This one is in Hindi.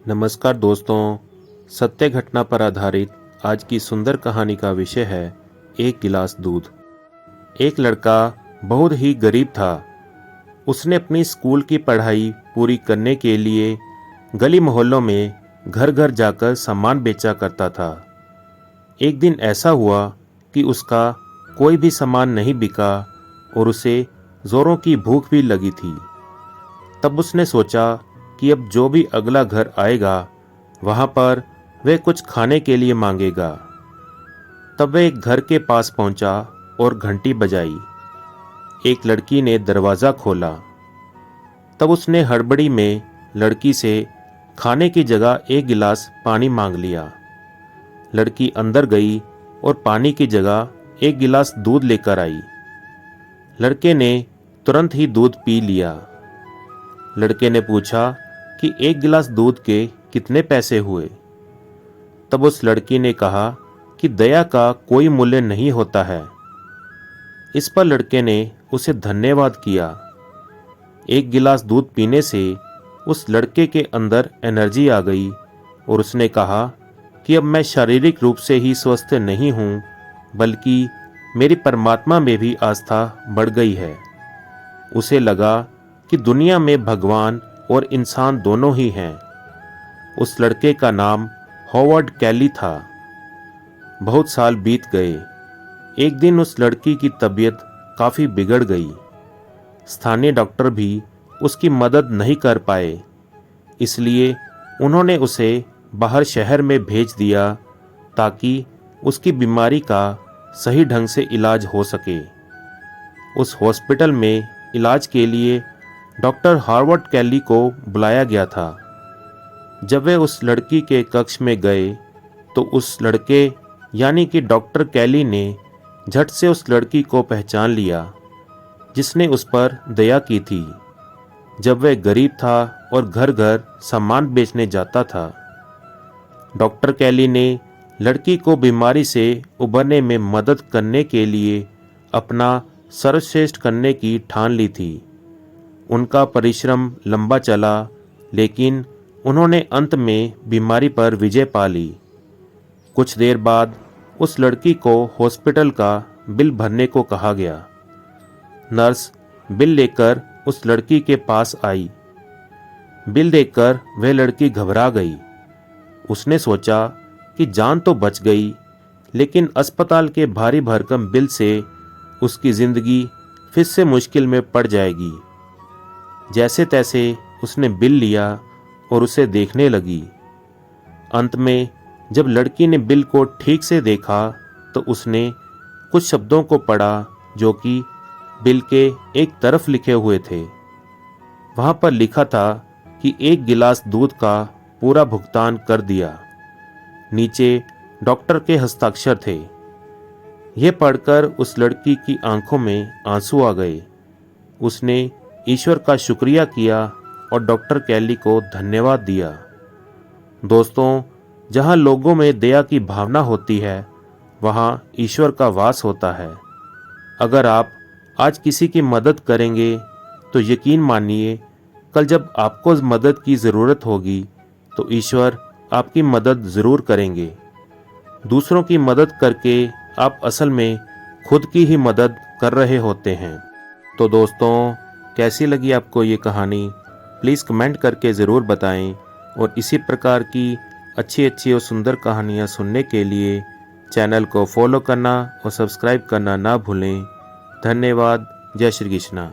नमस्कार दोस्तों, सत्य घटना पर आधारित आज की सुंदर कहानी का विषय है एक गिलास दूध। एक लड़का बहुत ही गरीब था। उसने अपनी स्कूल की पढ़ाई पूरी करने के लिए गली मोहल्लों में घर घर जाकर सामान बेचा करता था। एक दिन ऐसा हुआ कि उसका कोई भी सामान नहीं बिका और उसे जोरों की भूख भी लगी थी। तब उसने सोचा कि अब जो भी अगला घर आएगा वहां पर वह कुछ खाने के लिए मांगेगा। तब वह एक घर के पास पहुंचा और घंटी बजाई। एक लड़की ने दरवाज़ा खोला। तब उसने हड़बड़ी में लड़की से खाने की जगह एक गिलास पानी मांग लिया। लड़की अंदर गई और पानी की जगह एक गिलास दूध लेकर आई। लड़के ने तुरंत ही दूध पी लिया। लड़के ने पूछा कि एक गिलास दूध के कितने पैसे हुए। तब उस लड़की ने कहा कि दया का कोई मूल्य नहीं होता है। इस पर लड़के ने उसे धन्यवाद किया। एक गिलास दूध पीने से उस लड़के के अंदर एनर्जी आ गई और उसने कहा कि अब मैं शारीरिक रूप से ही स्वस्थ नहीं हूँ, बल्कि मेरी परमात्मा में भी आस्था बढ़ गई है। उसे लगा कि दुनिया में भगवान और इंसान दोनों ही हैं। उस लड़के का नाम हॉवर्ड कैली था। बहुत साल बीत गए। एक दिन उस लड़की की तबीयत काफ़ी बिगड़ गई। स्थानीय डॉक्टर भी उसकी मदद नहीं कर पाए, इसलिए उन्होंने उसे बाहर शहर में भेज दिया ताकि उसकी बीमारी का सही ढंग से इलाज हो सके। उस हॉस्पिटल में इलाज के लिए डॉक्टर हॉवर्ड कैली को बुलाया गया था। जब वे उस लड़की के कक्ष में गए तो उस लड़के यानी कि डॉक्टर कैली ने झट से उस लड़की को पहचान लिया जिसने उस पर दया की थी जब वह गरीब था और घर घर सामान बेचने जाता था। डॉक्टर कैली ने लड़की को बीमारी से उबरने में मदद करने के लिए अपना सर्वश्रेष्ठ करने की ठान ली थी। उनका परिश्रम लंबा चला, लेकिन उन्होंने अंत में बीमारी पर विजय पा ली। कुछ देर बाद उस लड़की को हॉस्पिटल का बिल भरने को कहा गया। नर्स बिल लेकर उस लड़की के पास आई। बिल देखकर वह लड़की घबरा गई। उसने सोचा कि जान तो बच गई, लेकिन अस्पताल के भारी भरकम बिल से उसकी ज़िंदगी फिर से मुश्किल में पड़ जाएगी। जैसे तैसे उसने बिल लिया और उसे देखने लगी। अंत में जब लड़की ने बिल को ठीक से देखा तो उसने कुछ शब्दों को पढ़ा जो कि बिल के एक तरफ लिखे हुए थे। वहाँ पर लिखा था कि एक गिलास दूध का पूरा भुगतान कर दिया। नीचे डॉक्टर के हस्ताक्षर थे। यह पढ़कर उस लड़की की आंखों में आंसू आ गए। उसने ईश्वर का शुक्रिया किया और डॉक्टर कैली को धन्यवाद दिया। दोस्तों, जहाँ लोगों में दया की भावना होती है, वहाँ ईश्वर का वास होता है। अगर आप आज किसी की मदद करेंगे तो यकीन मानिए, कल जब आपको मदद की ज़रूरत होगी तो ईश्वर आपकी मदद ज़रूर करेंगे। दूसरों की मदद करके आप असल में खुद की ही मदद कर रहे होते हैं। तो दोस्तों, कैसी लगी आपको ये कहानी? प्लीज़ कमेंट करके ज़रूर बताएं और इसी प्रकार की अच्छी अच्छी और सुंदर कहानियाँ सुनने के लिए चैनल को फॉलो करना और सब्सक्राइब करना ना भूलें। धन्यवाद। जय श्री कृष्णा।